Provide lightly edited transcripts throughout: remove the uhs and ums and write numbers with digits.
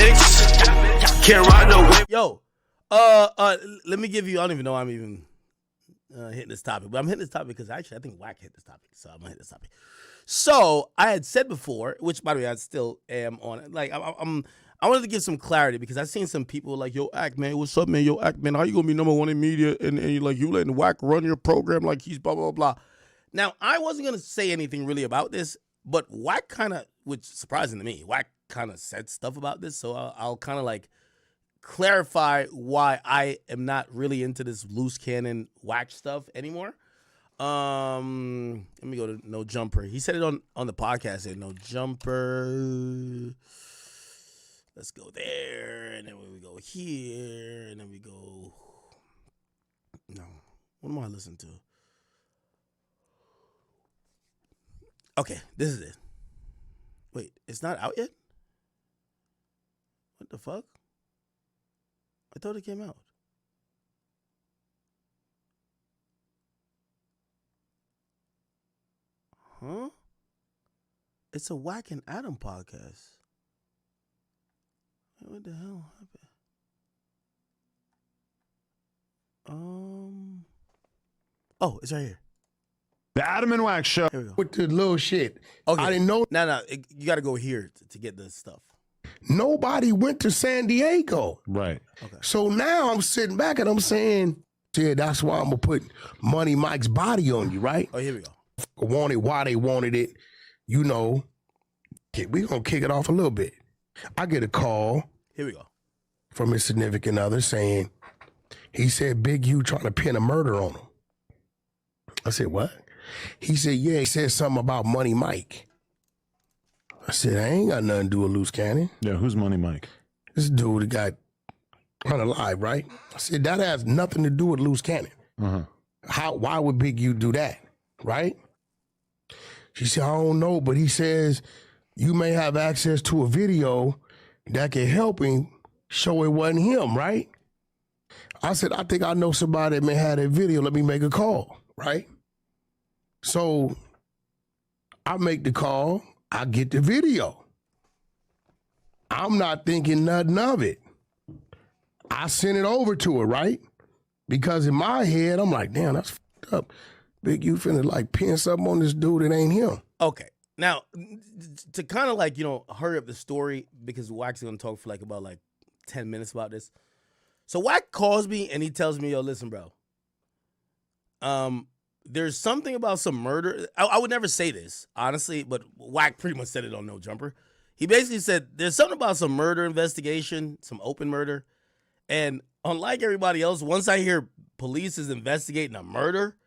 Akademiks, can't ride no whip. Yo, let me give you, I don't even know I'm even hitting this topic, but I'm hitting this topic because actually I think Wack hit this topic, so I'm gonna hit this topic. So I had said before, which by the way I still am on it. Like I wanted to give some clarity because I've seen some people like, yo, Act man, what's up, man? Yo, Act man, how you gonna be #1 in media and you're like, you letting Wack run your program like he's blah blah blah. Now I wasn't gonna say anything really about this, but Wack kind of, which is surprising to me, Wack kind of said stuff about this, so I'll kind of like clarify why I am not really into this loose cannon Wack stuff anymore. Let me go to No Jumper. He said it on the podcast here. No Jumper. Let's go there, and then we go here, and then we go. No, what am I listening to? Okay, this is it. Wait, it's not out yet? What the fuck? I thought it came out. Huh? It's a Wack and Adam podcast. What the hell happened? Oh, it's right here. The Adam and Wack Show. Here we go. With the little shit. Okay. I didn't know. No, you got to go here to get this stuff. Nobody went to San Diego. Right. Okay. So now I'm sitting back and I'm saying, yeah, that's why I'm going to put Money Mike's body on you, right? Oh, here we go. Wanted why they wanted it, you know. We're going to kick it off a little bit. I get a call. Here we go. From his significant other saying, he said, Big U trying to pin a murder on him. I said, what? He said, yeah, he said something about Money Mike. I said, I ain't got nothing to do with Loose Cannon. Yeah, who's Money Mike? This dude got unalive, right? I said, that has nothing to do with Loose Cannon. Uh-huh. Why would Big U do that, right? She said, I don't know, but he says you may have access to a video that can help him show it wasn't him, right? I said, I think I know somebody that may have that video. Let me make a call, right? So I make the call. I get the video. I'm not thinking nothing of it. I sent it over to her, right? Because in my head, I'm like, damn, that's fucked up. Big, you finna like pin something on this dude that ain't him. Okay. Now, to kind of like, hurry up the story, because Wack's going to talk for like about 10 minutes about this. So Wack calls me and he tells me, yo, listen, bro. There's something about some murder. I would never say this, honestly, but Wack pretty much said it on No Jumper. He basically said there's something about some murder investigation, some open murder. And unlike everybody else, once I hear police is investigating a murder,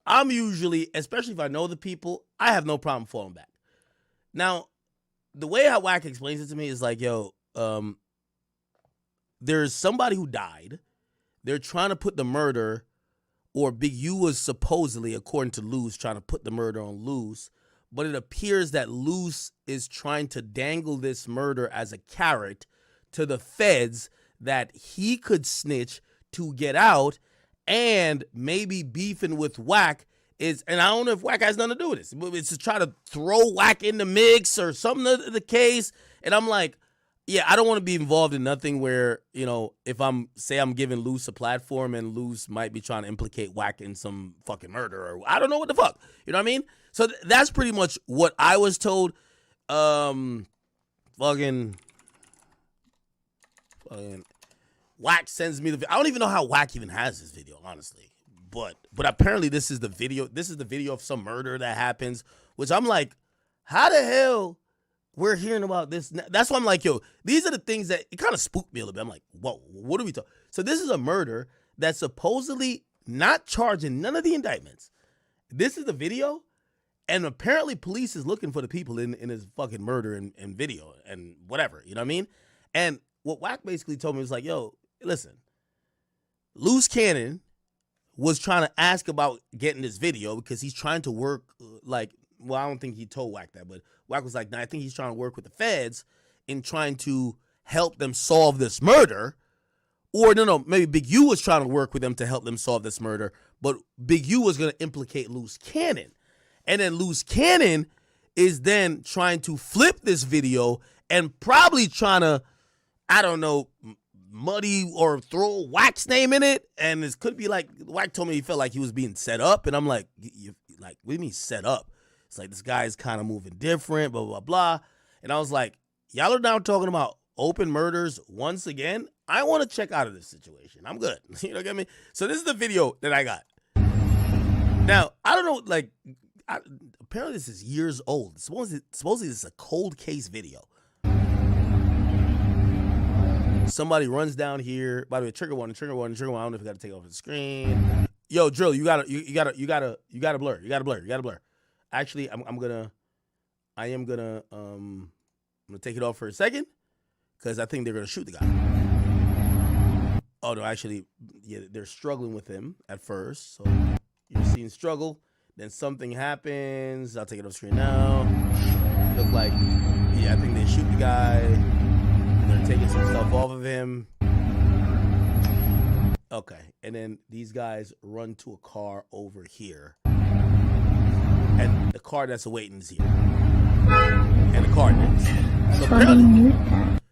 I'm usually, especially if I know the people, I have no problem falling back. Now, the way how Wack explains it to me is like, yo, there's somebody who died. They're trying to put the murder, or Big U was supposedly, according to Luce, trying to put the murder on Luce. But it appears that Luce is trying to dangle this murder as a carrot to the feds that he could snitch to get out, and maybe beefing with Wack is, and I don't know if Wack has nothing to do with this, but it's to try to throw Wack in the mix or something of the case. And I'm like, yeah, I don't want to be involved in nothing where, if I'm giving Luce a platform and Luce might be trying to implicate Wack in some fucking murder, or I don't know what the fuck. You know what I mean? So that's pretty much what I was told. Fucking Wack sends me the. I don't even know how Wack even has this video, honestly. But apparently this is the video. This is the video of some murder that happens, which I'm like, how the hell we're hearing about this? That's why I'm like, yo, these are the things that it kind of spooked me a little bit. I'm like, whoa, what are we talking? So this is a murder that's supposedly not charging none of the indictments. This is the video, and apparently police is looking for the people in his fucking murder and video and whatever. You know what I mean? And what Wack basically told me was like, yo, listen, Loose Cannon was trying to ask about getting this video because he's trying to work I don't think he told Wack that, but Wack was like, nah, I think he's trying to work with the feds in trying to help them solve this murder. Or no, maybe Big U was trying to work with them to help them solve this murder, but Big U was going to implicate Loose Cannon. And then Loose Cannon is then trying to flip this video and probably trying to I don't know, muddy or throw Wack's name in it, and it could be like Wack told me he felt like he was being set up, and I'm like, like, what do you mean set up? It's like this guy's kind of moving different, blah blah blah, and I was like, y'all are now talking about open murders once again. I want to check out of this situation. I'm good. You know what I mean? So this is the video that I got. Now I don't know, like, apparently this is years old. Supposedly this is a cold case video. Somebody runs down here. By the way, trigger one. I don't know if you got to take it off the screen. Yo, Drill, you gotta blur. Actually, I'm gonna take it off for a second because I think they're gonna shoot the guy. Oh no, actually, yeah, they're struggling with him at first. So you're seeing struggle. Then something happens. I'll take it off screen now. Look like, yeah, I think they shoot the guy. They're taking some stuff off of him. Okay, and then these guys run to a car over here. And the car that's awaiting is here. And the car next.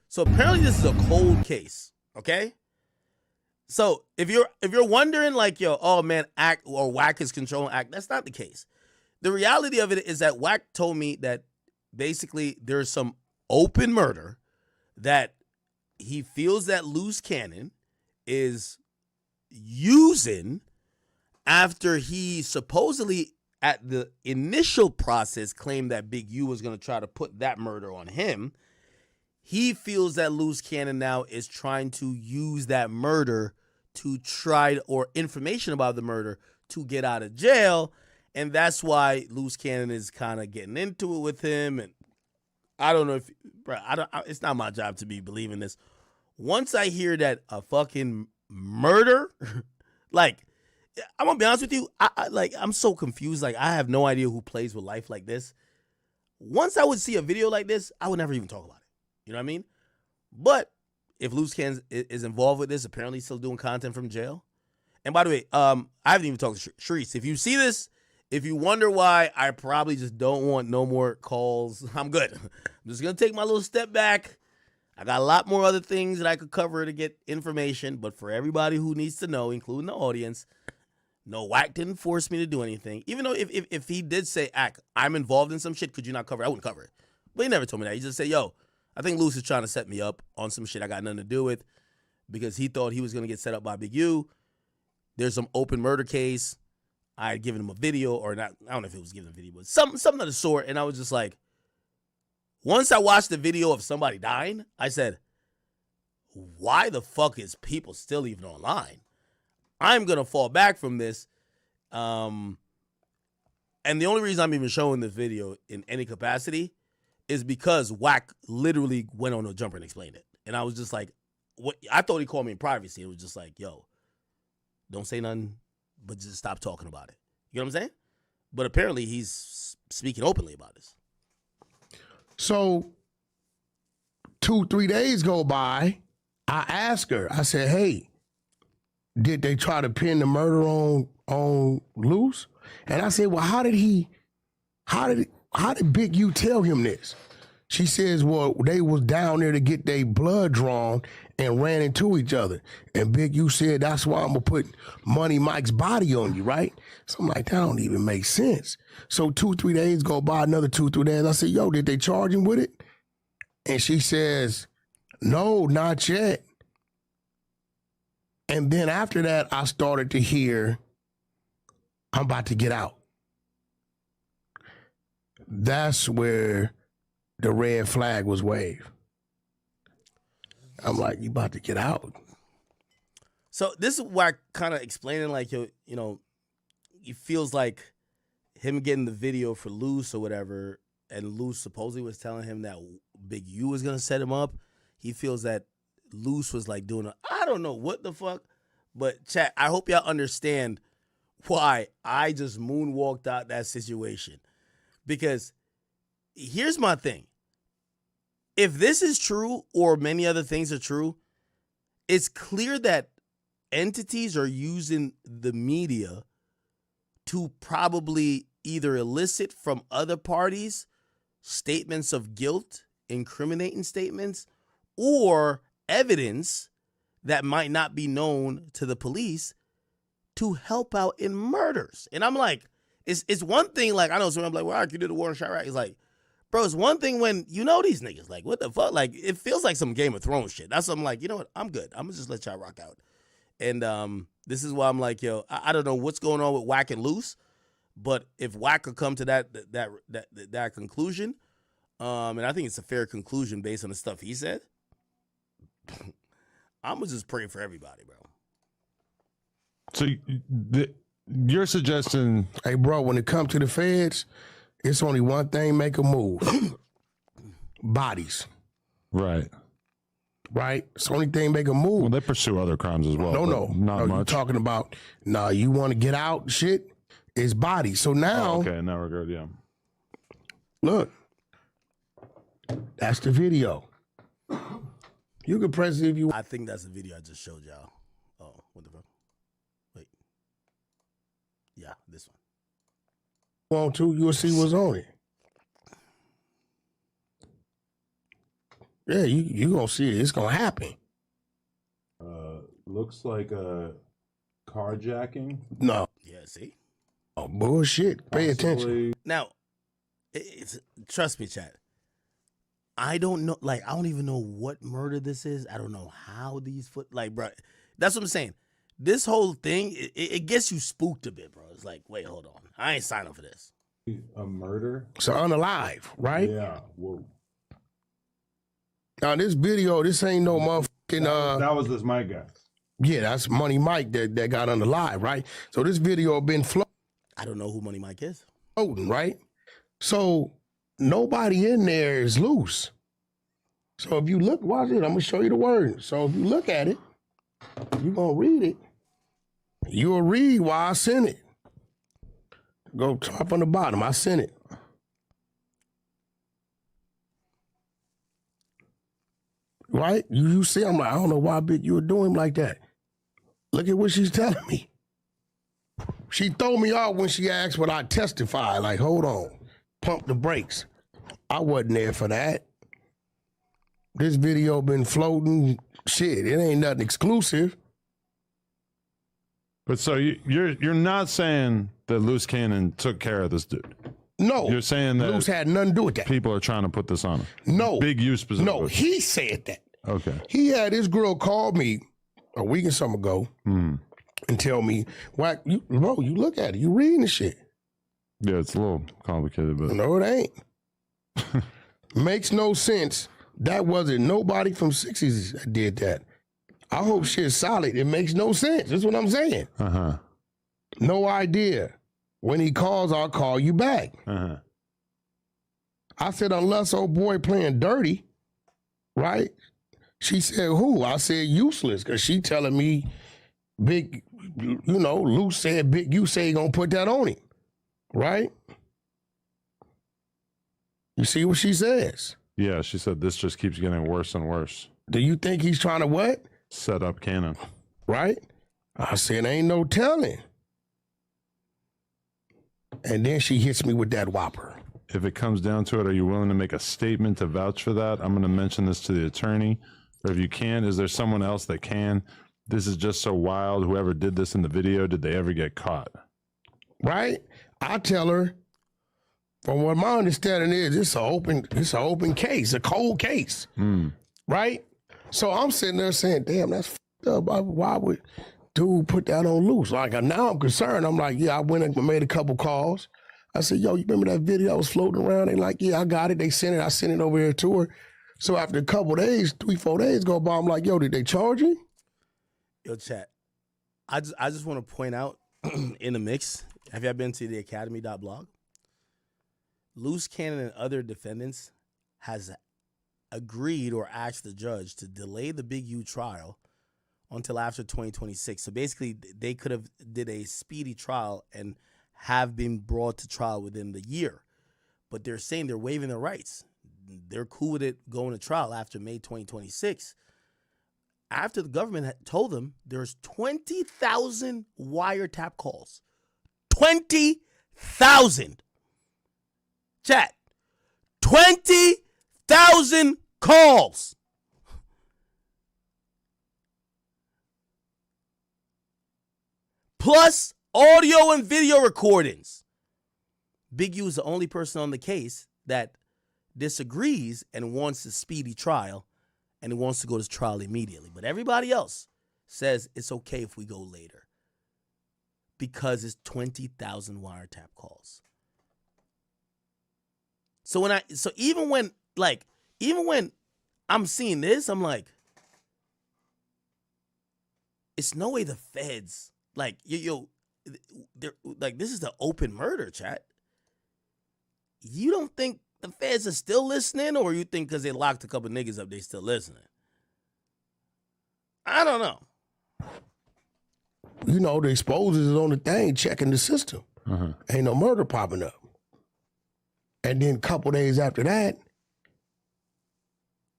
So apparently this is a cold case, okay? So if you're wondering, like, yo, oh man, Wack is controlling Act, that's not the case. The reality of it is that Wack told me that basically there's some open murder that he feels that Luce Cannon is using after he supposedly at the initial process claimed that Big U was going to try to put that murder on him. He feels that Luce Cannon now is trying to use that murder to try, or information about the murder, to get out of jail. And that's why Luce Cannon is kind of getting into it with him. And I don't know if, bro, it's not my job to be believing this. Once I hear that a fucking murder, like, I'm gonna be honest with you, I'm so confused. Like, I have no idea who plays with life like this. Once I would see a video like this, I would never even talk about it. You know what I mean? But if Luce Cannon is involved with this, apparently he's still doing content from jail. And by the way, I haven't even talked to Sharice. If you see this, if you wonder why I probably just don't want no more calls, I'm good. I'm just going to take my little step back. I got a lot more other things that I could cover to get information. But for everybody who needs to know, including the audience, no, Wack didn't force me to do anything. Even though if he did say, Ack, I'm involved in some shit, could you not cover it? I wouldn't cover it. But he never told me that. He just said, yo, I think Luce is trying to set me up on some shit I got nothing to do with, because he thought he was going to get set up by Big U. There's some open murder case. I had given him a video, or not. I don't know if it was given a video, but something of the sort. And I was just like, once I watched the video of somebody dying, I said, why the fuck is people still even online? I'm going to fall back from this. And the only reason I'm even showing this video in any capacity is because Wack literally went on a jumper and explained it. And I was just like, what? I thought he called me in privacy. It was just like, yo, don't say nothing, but just stop talking about it. You know what I'm saying? But apparently he's speaking openly about this. So 2-3 days go by. I asked her, I said, hey, did they try to pin the murder on Luce? And I said, well, how did Big U tell him this? She says, well, they was down there to get their blood drawn and ran into each other. And Big U said, that's why I'm going to put Money Mike's body on you, right? So I'm like, that don't even make sense. So 2-3 days go by, another 2-3 days. I said, yo, did they charge him with it? And she says, no, not yet. And then after that, I started to hear, I'm about to get out. That's where the red flag was waved. I'm like, you about to get out. So this is why I kind of explaining, like, you know, it feels like him getting the video for Luce or whatever, and Luce supposedly was telling him that Big U was going to set him up. He feels that Luce was like doing I don't know what the fuck, but chat, I hope y'all understand why I just moonwalked out that situation. Because here's my thing. If this is true, or many other things are true, it's clear that entities are using the media to probably either elicit from other parties statements of guilt, incriminating statements, or evidence that might not be known to the police to help out in murders. And I'm like, it's one thing, like, I know someone, I'm like, well, you did a warrant shot, right? It's like, bro, it's one thing when you know these niggas. Like, what the fuck? Like, it feels like some Game of Thrones shit. That's what I'm like, you know what? I'm good. I'm gonna just let y'all rock out. And this is why I'm like, yo, I don't know what's going on with Wack100 Luce, but if Wack could come to that conclusion, and I think it's a fair conclusion based on the stuff he said, I'm gonna just pray for everybody, bro. So you're suggesting, Hey, bro, when it comes to the feds, it's only one thing make a move. Bodies. right? Right? It's the only thing make a move. Well, they pursue other crimes as well. No, not You're much. talking about, you want to get out, shit, it's bodies. So now, Okay, in that regard, yeah. look, that's the video. You can press it if you want. I think that's the video I just showed y'all. Oh, what the fuck? Wait. Yeah, this one. Want to, you'll see what's on it. Yeah, you gonna see it. It's gonna happen. Looks like a carjacking. No, Yeah, see? oh, bullshit. Pay attention. Now, trust me, chat. I don't know, like, I don't even know what murder this is. I don't know how these bro, that's what I'm saying. This whole thing, it gets you spooked a bit, bro. It's like, wait, hold on. I ain't signing up for this. A murder? So unalive, right? Yeah. Whoa. Now this video, this ain't no motherfucking That was this my guy. yeah, that's Money Mike that got unalive, right? So this video been I don't know who Money Mike is. floating, right? So nobody in there is loose. So if you look, watch it, I'm gonna show you the word. So if you look at it, you're gonna read it. You'll read why I sent it. Go top on the bottom, I sent it. Right? You see, I'm like, I don't know why, bitch, you were doing him like that. Look at what she's telling me. She throw me off when she asked what I testify. Like, hold on, pump the brakes. I wasn't there for that. This video been floating. Shit, it ain't nothing exclusive. But so you're not saying that Luce Cannon took care of this dude. No. You're saying that Luce had nothing to do with that. people are trying to put this on him. No. Big U specifically. No, he said that. Okay. He had this girl call me a week and some ago and tell me, Wack, you look at it. You reading the shit. Yeah, it's a little complicated, but No, it ain't. Makes no sense. That wasn't nobody from 60s that did that. I hope shit's solid. It makes no sense. That's what I'm saying. uh-huh. No idea. When he calls, I'll call you back. Uh-huh. I said, unless old boy playing dirty, right? She said, who? I said, useless, because she telling me big, Luce said, big, you say he gonna put that on him, right? You see what she says? Yeah, she said this just keeps getting worse and worse. Do you think he's trying to what? Set up Cannon. Right? I said, ain't no telling. And then she hits me with that whopper. If it comes down to it, are you willing to make a statement to vouch for that? I'm going to mention this to the attorney. Or if you can, is there someone else that can? This is just so wild. Whoever did this in the video, did they ever get caught? Right? I tell her, from what my understanding is, it's an open case, a cold case. Right? So I'm sitting there saying, damn, that's fucked up. Why would dude put that on Luce? Like, now I'm concerned. I'm like, yeah, I went and made a couple calls. I said, yo, you remember that video I was floating around? They like, yeah, I got it. They sent it. I sent it over here to her. So after a couple days, 3-4 days go by, I'm like, yo, did they charge you? Yo, chat. I just want to point out in the mix, have y'all been to the academy.blog? Luce Cannon and other defendants has agreed or asked the judge to delay the Big U trial until after 2026. So basically, they could have did a speedy trial and have been brought to trial within the year. But they're saying they're waiving their rights. They're cool with it going to trial after May 2026. After the government had told them there's 20,000 wiretap calls. 20,000. Chat. 20,000 calls. plus audio and video recordings. Big U is the only person on the case that disagrees and wants a speedy trial, and he wants to go to trial immediately. But everybody else says it's okay if we go later because it's 20,000 wiretap calls. So even when I'm seeing this, I'm like, it's no way the feds, like, they're like, this is the open murder, chat. You don't think the feds are still listening, or you think because they locked a couple niggas up, they still listening? I don't know. You know, the exposures is on the thing, checking the system. Ain't no murder popping up. And then a couple days after that,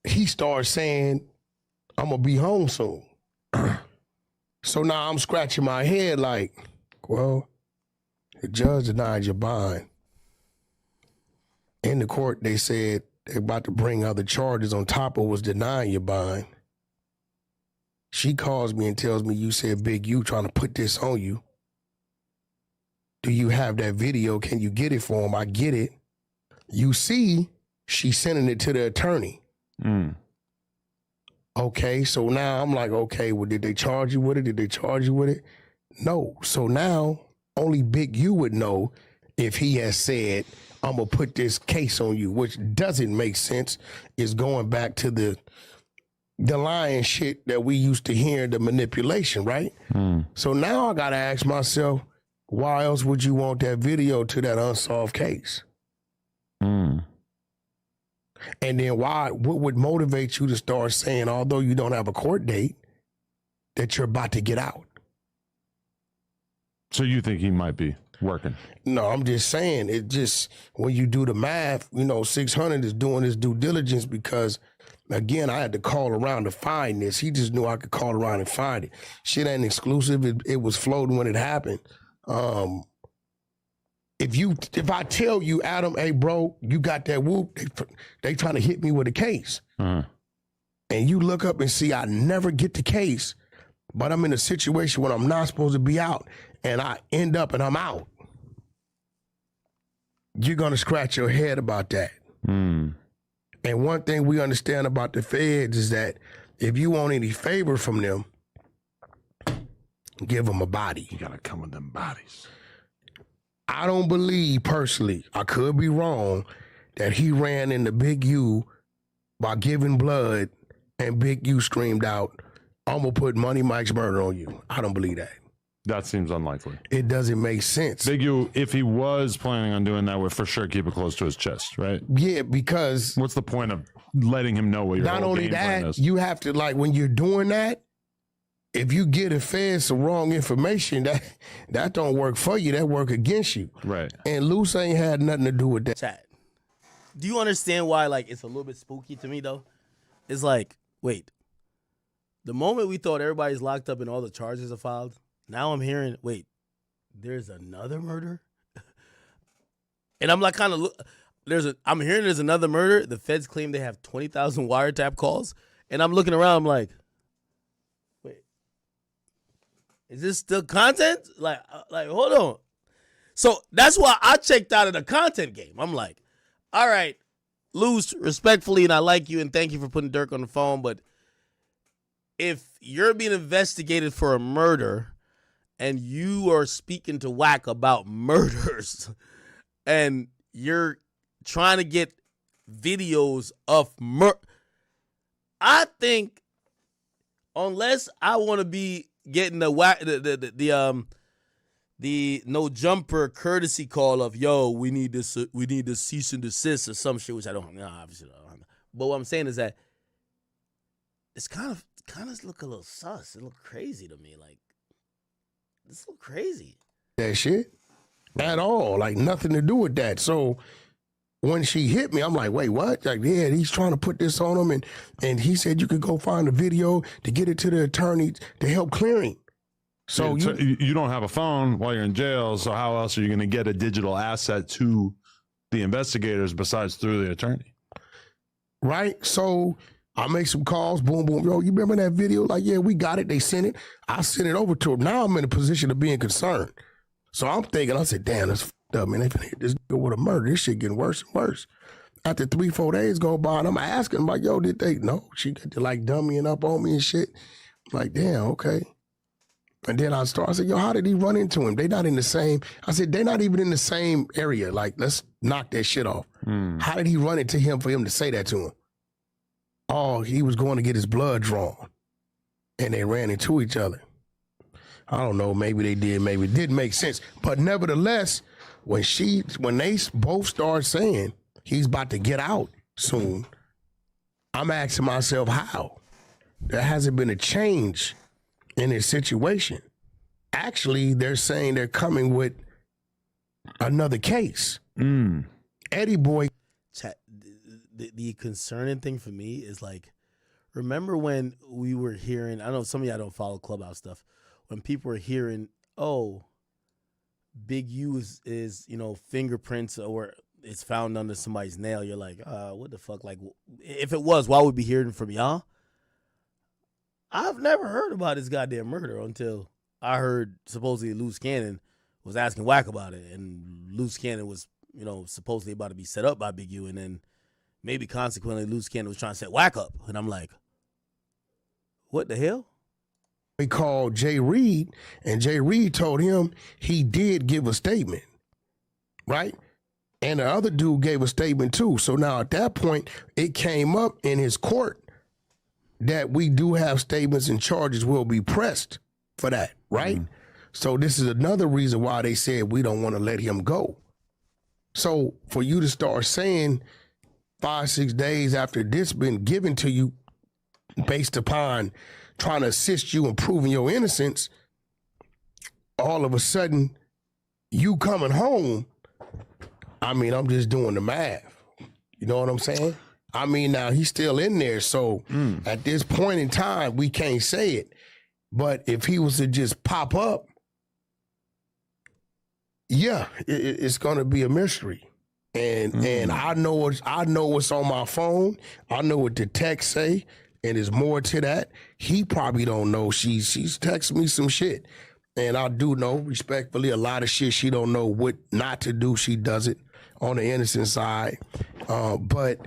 he starts saying, I'm going to be home soon. So now I'm scratching my head like, well, the judge denied your bond. In the court, they said they're about to bring other charges on top of what's denying your bond. She calls me and tells me, you said Big U trying to put this on you. Do you have that video? Can you get it for him? I get it. You see, she's sending it to the attorney. Okay, so now I'm like, okay, well, did they charge you with it? Did they charge you with it? No. So now only Big U would know if he has said, I'm going to put this case on you, which doesn't make sense. It's going back to the lying shit that we used to hear, the manipulation, right? So now I got to ask myself, why else would you want that video to that unsolved case? And then what would motivate you to start saying, although you don't have a court date, that you're about to get out? So you think he might be working? No, I'm just saying, it just, when you do the math, 600 is doing his due diligence because, again, I had to call around to find this. He just knew I could call around and find it. Shit ain't exclusive. It was floating when it happened. If I tell you, Adam, hey, bro, you got that whoop, they trying to hit me with a case. And you look up and see I never get the case, but I'm in a situation when I'm not supposed to be out, and I end up and I'm out. You're going to scratch your head about that. And one thing we understand about the feds is that if you want any favor from them, give them a body. You got to come with them bodies. I don't believe, personally, I could be wrong, that he ran into Big U by giving blood and Big U screamed out, I'm going to put Money Mike's murder on you. I don't believe that. That seems unlikely. It doesn't make sense. Big U, if he was planning on doing that, would for sure keep it close to his chest, right? Yeah, because... What's the point of letting him know what your not whole only game plan that, is? you have to, like, when you're doing that, if you get a fed some wrong information, that don't work for you. That work against you. Right. And Luce ain't had nothing to do with that. Chat. Do you understand why, like, it's a little bit spooky to me, though? It's like, wait. The moment we thought everybody's locked up and all the charges are filed, now I'm hearing, wait, there's another murder? And I'm like, I'm hearing there's another murder. The feds claim they have 20,000 wiretap calls. And I'm looking around, I'm like, wait, is this still content? Like, hold on. So that's why I checked out of the content game. I'm like, all right, Luce, respectfully, and I like you, and thank you for putting Dirk on the phone, but if you're being investigated for a murder and you are speaking to Wack about murders and you're trying to get videos of murder, I think unless I want to be getting the no jumper courtesy call of, yo, we need to cease and desist or some shit, which I don't know, obviously I don't know. But what I'm saying is that it's kind of look a little sus. It look crazy to me. Like, this look crazy. That shit at all. Like, nothing to do with that. So when she hit me, I'm like, wait, what? Like, yeah, he's trying to put this on him. And he said you could go find a video to get it to the attorney to help clearing. So you don't have a phone while you're in jail. So how else are you going to get a digital asset to the investigators besides through the attorney? Right. So I make some calls, boom, boom. Yo, you remember that video? Like, yeah, we got it. They sent it. I sent it over to them. Now I'm in a position of being concerned. So I'm thinking, I said, damn, that's fucked up, man. They finna hit this nigga with a murder. This shit getting worse and worse. After 3-4 days go by, and I'm asking, I'm like, yo, did they? No, she got to like dummying up on me and shit. I'm like, damn, okay. And then I said, yo, how did he run into him? They not in the same, I said, they're not even in the same area. Like, let's knock that shit off. How did he run into him for him to say that to him? Oh, he was going to get his blood drawn. And they ran into each other. I don't know, maybe they did, maybe it didn't make sense. But nevertheless, when they both start saying he's about to get out soon, I'm asking myself how. There hasn't been a change in his situation. Actually, they're saying they're coming with another case. Eddie Boy. The concerning thing for me is like, remember when we were hearing, I know some of y'all don't follow Clubhouse stuff, when people were hearing, oh, Big U is fingerprints or it's found under somebody's nail, you're like, what the fuck? Like, if it was, why would we be hearing from y'all? I've never heard about this goddamn murder until I heard supposedly Luce Cannon was asking Wack about it, and Luce Cannon was, supposedly about to be set up by Big U, and then maybe consequently Luce Cannon was trying to set Wack up, and I'm like, what the hell? He called Jay Reed, and Jay Reed told him he did give a statement, right? And the other dude gave a statement too. So now at that point, it came up in his court that we do have statements and charges will be pressed for that, right? So this is another reason why they said we don't want to let him go. So for you to start saying 5-6 days after this been given to you based upon trying to assist you in proving your innocence, all of a sudden you coming home, I mean, I'm just doing the math. You know what I'm saying? I mean, now he's still in there, so at this point in time, we can't say it. But if he was to just pop up, yeah, it's going to be a mystery. And I know what's on my phone. I know what the text say, and there's more to that. He probably don't know. She's texting me some shit, and I do know respectfully a lot of shit she don't know what not to do. She does it on the innocent side, but.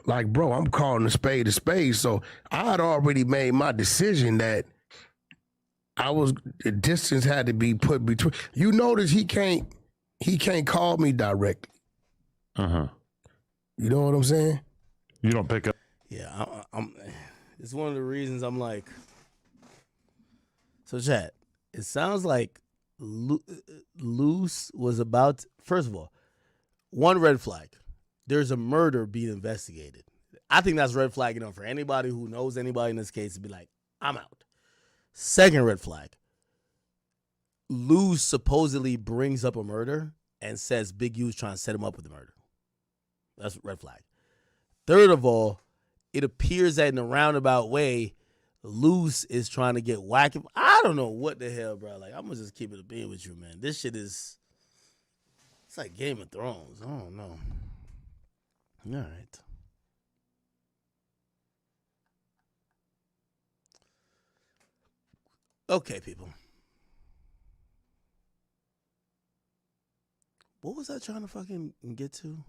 Like, bro, I'm calling a spade. So I had already made my decision that the distance had to be put between. You notice he can't call me directly. You know what I'm saying? You don't pick up. Yeah, I'm it's one of the reasons I'm like, so chat, it sounds like Luce was about, first of all, one red flag. There's a murder being investigated. I think that's red flag enough for anybody who knows anybody in this case to be like, I'm out. Second red flag. Luce supposedly brings up a murder and says Big U's trying to set him up with the murder. That's red flag. Third of all, it appears that in a roundabout way, Luce is trying to get Wack. I don't know what the hell, bro. Like, I'm going to just keep it a being with you, man. This shit is, it's like Game of Thrones. I don't know. All right. Okay, people. What was I trying to fucking get to?